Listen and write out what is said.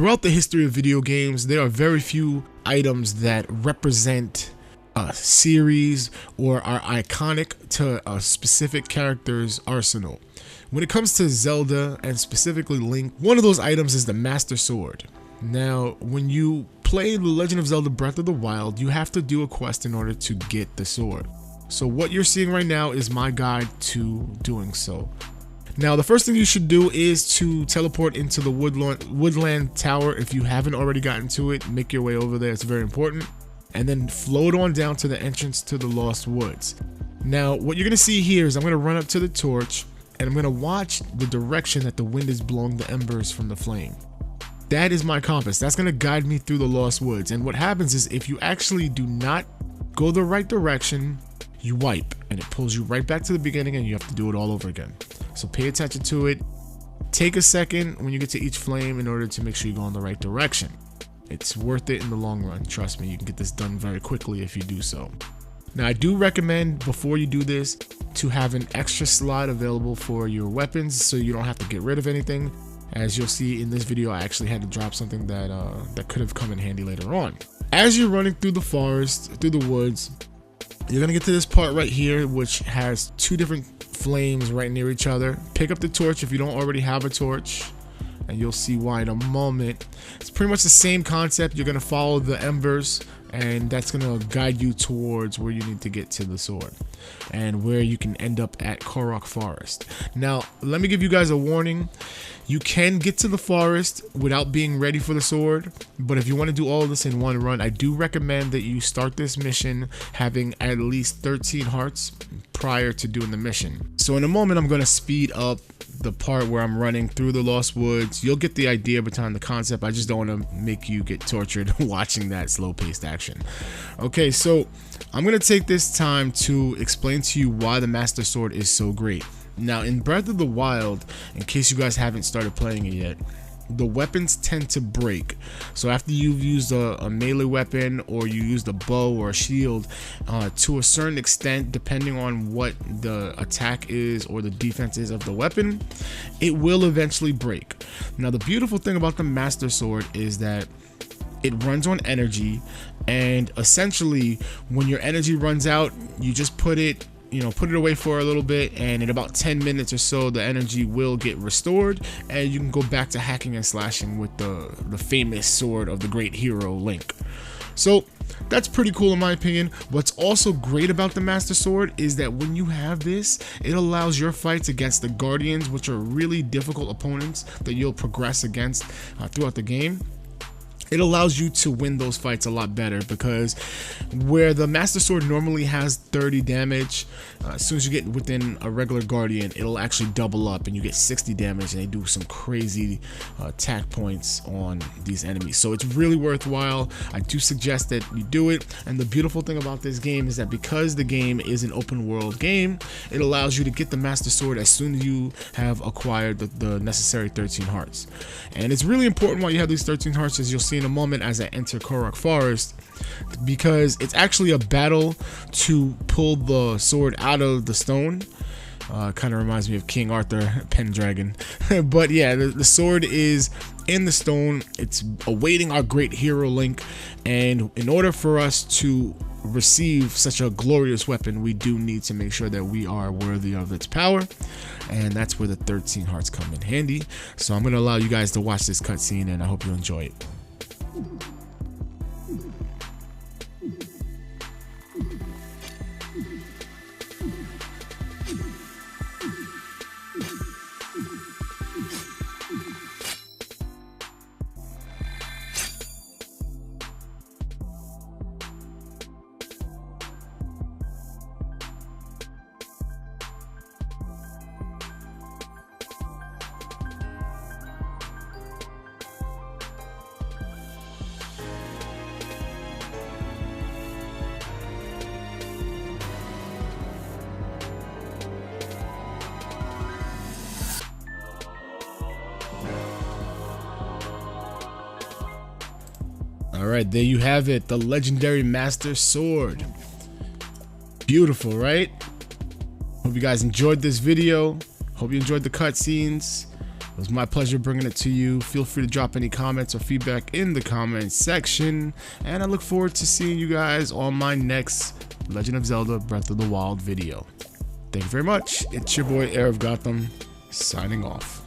Throughout the history of video games, there are very few items that represent a series or are iconic to a specific character's arsenal. When it comes to Zelda, and specifically Link, one of those items is the Master Sword. Now, when you play The Legend of Zelda Breath of the Wild, you have to do a quest in order to get the sword. So what you're seeing right now is my guide to doing so. Now, the first thing you should do is to teleport into the woodland tower. If you haven't already gotten to it, make your way over there. It's very important. And then float on down to the entrance to the Lost Woods. Now, what you're going to see here is I'm going to run up to the torch, and I'm going to watch the direction that the wind is blowing the embers from the flame. That is my compass. That's going to guide me through the Lost Woods. And what happens is if you actually do not go the right direction, you wipe, and it pulls you right back to the beginning, and you have to do it all over again. So pay attention to it. Take a second when you get to each flame in order to make sure you go in the right direction. It's worth it in the long run. Trust me, you can get this done very quickly if you do so. Now, I do recommend before you do this to have an extra slot available for your weapons so you don't have to get rid of anything. As you'll see in this video, I actually had to drop something that could have come in handy later on. As you're running through the forest, through the woods, you're gonna get to this part right here, which has two different flames right near each other. Pick up the torch if you don't already have a torch, and you'll see why in a moment. It's pretty much the same concept. You're gonna follow the embers, and that's gonna guide you towards where you need to get to the sword and where you can end up at Korok Forest. Now, let me give you guys a warning. You can get to the forest without being ready for the sword, but if you want to do all of this in one run, I do recommend that you start this mission having at least 13 hearts prior to doing the mission. So in a moment, I'm going to speed up the part where I'm running through the Lost Woods. You'll get the idea behind the concept. I just don't want to make you get tortured watching that slow-paced action. Okay, so I'm going to take this time to explain to you why the Master Sword is so great. Now, in Breath of the Wild, in case you guys haven't started playing it yet, the weapons tend to break. So after you've used a melee weapon, or you used a bow or a shield, to a certain extent, depending on what the attack is or the defense is of the weapon, it will eventually break. Now, the beautiful thing about the Master Sword is that it runs on energy, and essentially when your energy runs out, you just put it away for a little bit, and in about 10 minutes or so, the energy will get restored, and you can go back to hacking and slashing with the famous sword of the great hero Link. So that's pretty cool in my opinion. What's also great about the Master Sword is that when you have this, it allows your fights against the Guardians, which are really difficult opponents that you'll progress against throughout the game. It allows you to win those fights a lot better, because where the Master Sword normally has 30 damage, as soon as you get within a regular Guardian, it'll actually double up and you get 60 damage, and they do some crazy attack points on these enemies. So it's really worthwhile. I do suggest that you do it. And the beautiful thing about this game is that because the game is an open world game, it allows you to get the Master Sword as soon as you have acquired the necessary 13 hearts. And it's really important why you have these 13 hearts, as you'll see in a moment as I enter Korok Forest, because it's actually a battle to pull the sword out of the stone. Kind of reminds me of King Arthur Pendragon. But yeah, the sword is in the stone. It's awaiting our great hero Link, and in order for us to receive such a glorious weapon, we do need to make sure that we are worthy of its power, and that's where the 13 hearts come in handy. So I'm going to allow you guys to watch this cutscene, and I hope you enjoy it. Alright, there you have it, the legendary Master Sword. Beautiful, right? Hope you guys enjoyed this video. Hope you enjoyed the cutscenes. It was my pleasure bringing it to you. Feel free to drop any comments or feedback in the comments section, and I look forward to seeing you guys on my next Legend of Zelda Breath of the Wild video. Thank you very much. It's your boy HeirOfGotham signing off.